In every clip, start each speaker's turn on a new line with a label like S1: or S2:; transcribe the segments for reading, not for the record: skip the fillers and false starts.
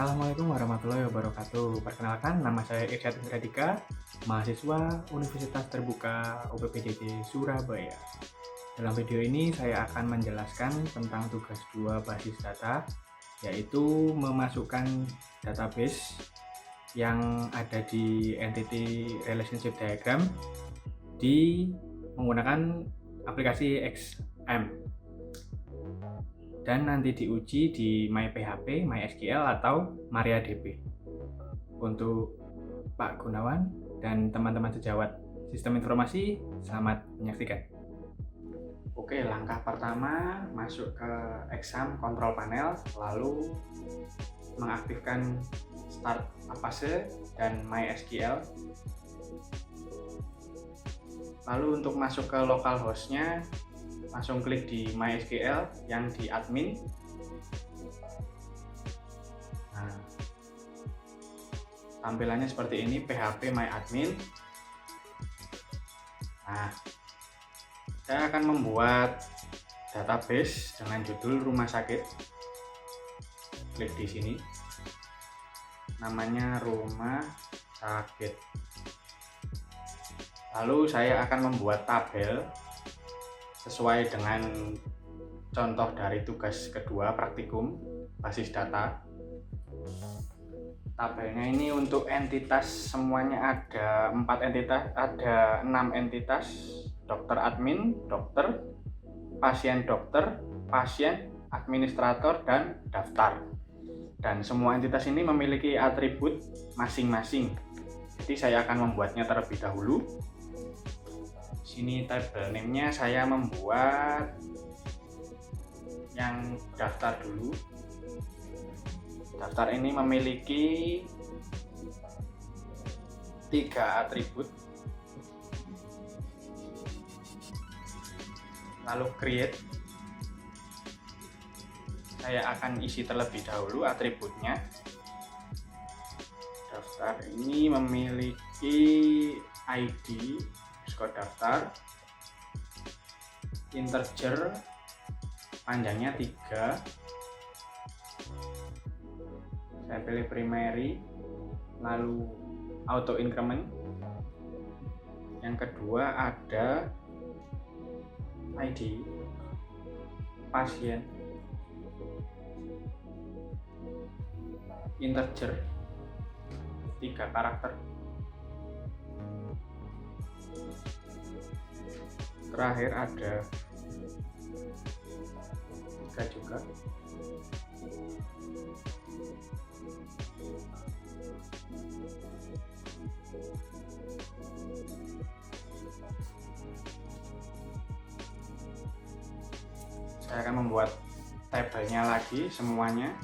S1: Assalamualaikum warahmatullahi wabarakatuh. Perkenalkan, nama saya Irsyad Indradika, mahasiswa Universitas Terbuka UPPDT Surabaya. Dalam video ini saya akan menjelaskan tentang tugas 2 basis data, yaitu memasukkan database yang ada di Entity Relationship Diagram menggunakan aplikasi XM. Dan nanti diuji di MyPHP, MySQL, atau MariaDB. Untuk Pak Gunawan dan teman-teman sejawat Sistem Informasi, selamat menyaksikan. Oke, langkah pertama masuk ke Exam Control Panel, lalu mengaktifkan Start Avase dan MySQL. Lalu untuk masuk ke localhost-nya, langsung klik di MySQL yang di admin. Nah, tampilannya seperti ini, PHP My Admin. Nah, saya akan membuat database dengan judul rumah sakit. Klik di sini, namanya rumah sakit. Lalu saya akan membuat tabel sesuai dengan contoh dari tugas kedua praktikum basis data. Tabelnya ini untuk entitas semuanya ada 4 entitas, ada 6 entitas: dokter admin, dokter, pasien dokter, pasien, administrator, dan daftar. Dan semua entitas ini memiliki atribut masing-masing. Jadi saya akan membuatnya terlebih dahulu. Sini table name-nya saya membuat yang daftar dulu. Daftar ini memiliki 3 atribut. Lalu create, saya akan isi terlebih dahulu atributnya. Daftar ini memiliki ID kode daftar, integer, panjangnya 3. Saya pilih primary, lalu auto increment. Yang kedua ada ID pasien, integer 3 karakter. Terakhir ada 3 juga. Saya akan membuat tabelnya lagi semuanya.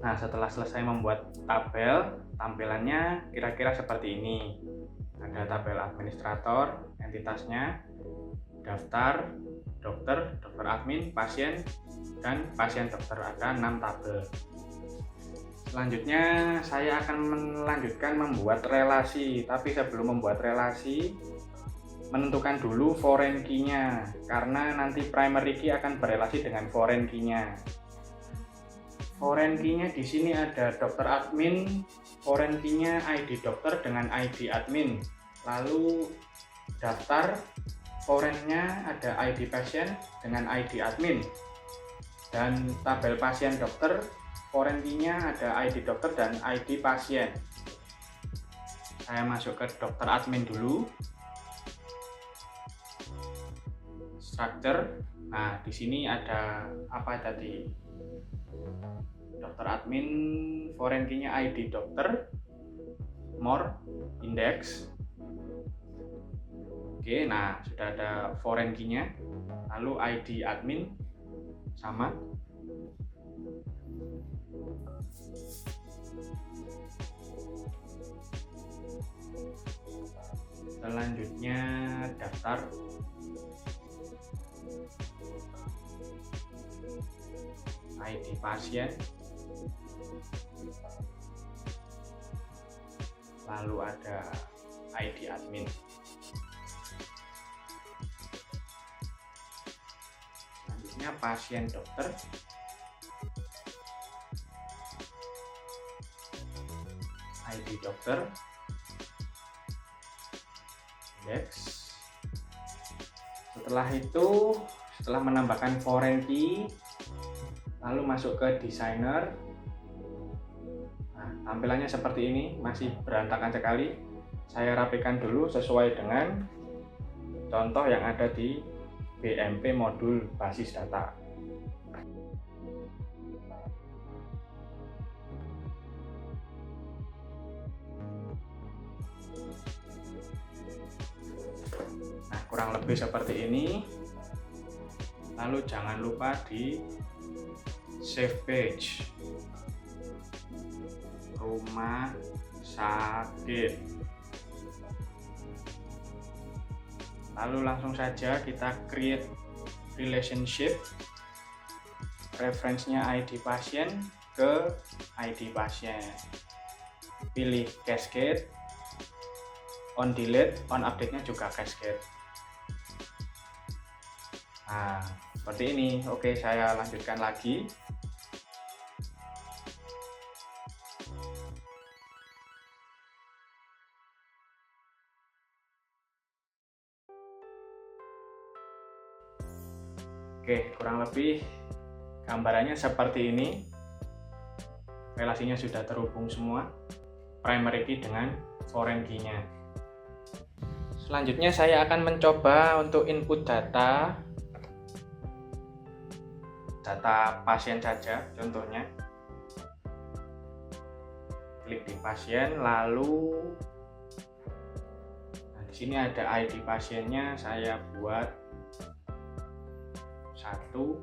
S1: Nah, setelah selesai membuat tabel, tampilannya kira-kira seperti ini. Ada tabel administrator, entitasnya, daftar, dokter, dokter admin, pasien, dan pasien dokter. Ada 6 tabel. Selanjutnya saya akan melanjutkan membuat relasi, tapi sebelum membuat relasi, menentukan dulu foreign key-nya, karena nanti primary key akan berelasi dengan foreign key-nya. Foreign key-nya di sini ada dokter admin, foreign key-nya ID dokter dengan ID admin. Lalu daftar, foreign-nya ada ID pasien dengan ID admin. Dan tabel pasien dokter, foreign key-nya ada ID dokter dan ID pasien. saya masuk ke dokter admin dulu. Structure. Nah, di sini ada apa tadi? Dokter admin, foreign key-nya ID dokter, more, index. Oke, nah sudah ada foreign key-nya. Lalu ID admin sama. Selanjutnya daftar. ID pasien. Lalu ada ID admin. Selanjutnya pasien dokter. ID dokter. Index. Setelah itu, setelah menambahkan foreign key, lalu masuk ke designer. Nah, tampilannya seperti ini, masih berantakan sekali. Saya rapikan dulu sesuai dengan contoh yang ada di BMP modul basis data. Nah, kurang lebih seperti ini. Lalu jangan lupa di save page. Rumah sakit. Lalu langsung saja kita create relationship. Referensinya ID pasien ke ID pasien. Pilih cascade. On delete, on update-nya juga cascade. Nah, seperti ini. Oke, saya lanjutkan lagi. Oke, kurang lebih gambarannya seperti ini. Relasinya sudah terhubung semua. Primary key dengan foreign key-nya. Selanjutnya saya akan mencoba untuk input data pasien saja, contohnya. Klik di pasien, lalu di sini ada ID pasiennya, saya buat satu,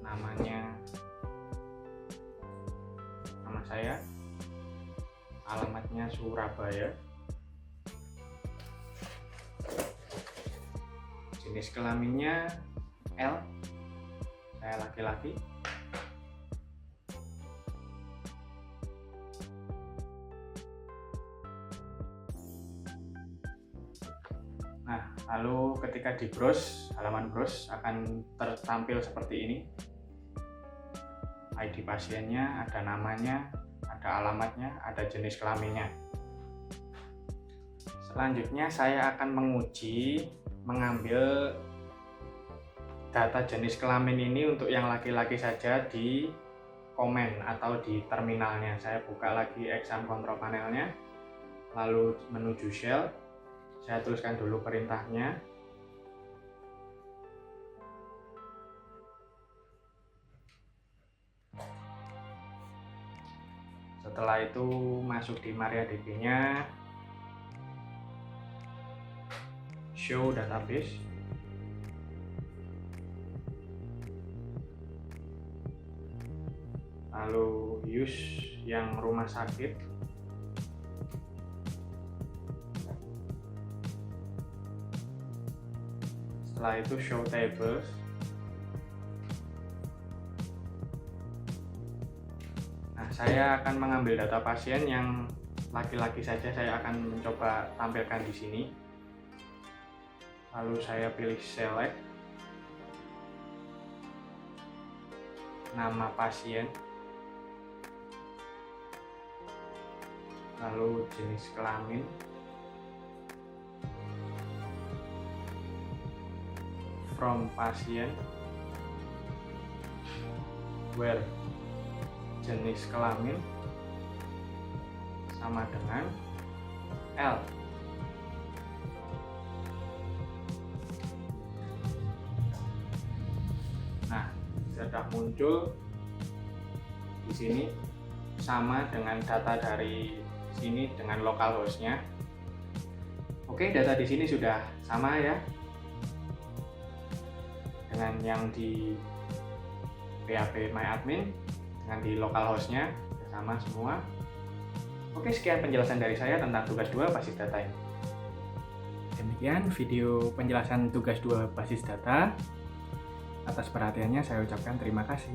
S1: namanya nama saya, alamatnya Surabaya, jenis kelaminnya L, saya laki-laki. Nah, lalu ketika di browse, halaman browse akan tertampil seperti ini. ID pasiennya, ada namanya, ada alamatnya, ada jenis kelaminnya. Selanjutnya saya akan mengambil data jenis kelamin ini untuk yang laki-laki saja di komen atau di terminalnya. Saya buka lagi exam control panelnya, lalu menuju shell. Saya tuliskan dulu perintahnya. Setelah itu masuk di MariaDB-nya, show database. Lalu use yang rumah sakit. Setelah itu show tables. Nah, saya akan mengambil data pasien yang laki-laki saja, saya akan mencoba tampilkan di sini. Lalu saya pilih select, nama pasien, lalu jenis kelamin, from pasien, where jenis kelamin sama dengan L. Nah, sudah muncul di sini sama dengan data dari sini dengan localhost-nya. Oke, data di sini sudah sama ya dengan yang di PHP MyAdmin, dengan di localhost-nya sama semua. Oke, sekian penjelasan dari saya tentang tugas 2 basis data ini. Demikian video penjelasan tugas 2 basis data. Atas perhatiannya saya ucapkan terima kasih.